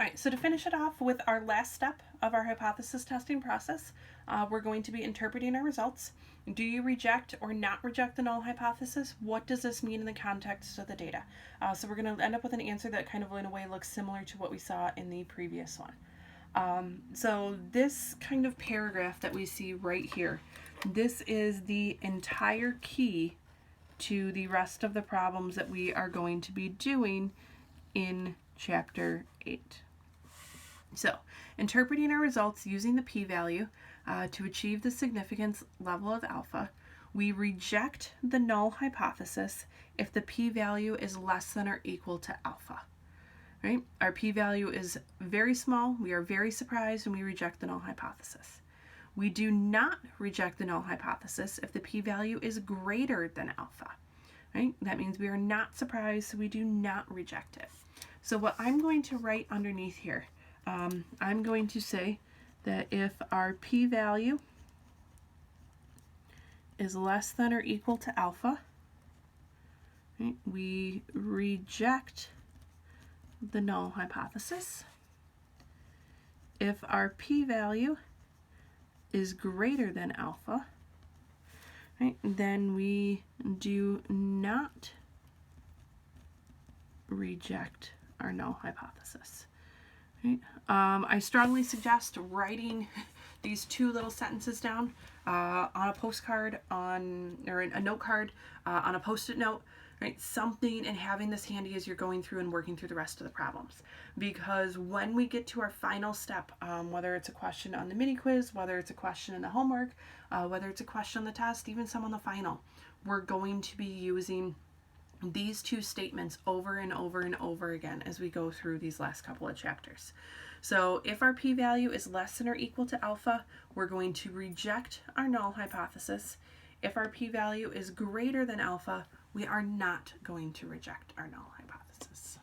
All right, so to finish it off with our last step of our hypothesis testing process, we're going to be interpreting our results. Do you reject or not reject the null hypothesis? What does this mean in the context of the data? So we're going to end up with an answer that kind of in a way looks similar to what we saw in the previous one. So this kind of paragraph that we see right here, this is the entire key to the rest of the problems that we are going to be doing in Chapter 8. So, interpreting our results using the p-value to achieve the significance level of alpha, we reject the null hypothesis if the p-value is less than or equal to alpha. Right? Our p-value is very small. We are very surprised and we reject the null hypothesis. We do not reject the null hypothesis if the p-value is greater than alpha. Right? That means we are not surprised, so we do not reject it. So what I'm going to write underneath here, I'm going to say that if our p-value is less than or equal to alpha, right, we reject the null hypothesis. If our p-value is greater than alpha, right, then we do not reject our null hypothesis. Right? I strongly suggest writing these two little sentences down on a postcard, or a note card, on a post-it note, right? Something, and having this handy as you're going through and working through the rest of the problems. Because when we get to our final step, whether it's a question on the mini quiz, whether it's a question in the homework, whether it's a question on the test, even some on the final, we're going to be using these two statements over and over and over again as we go through these last couple of chapters. So if our p-value is less than or equal to alpha, we're going to reject our null hypothesis. If our p-value is greater than alpha, we are not going to reject our null hypothesis.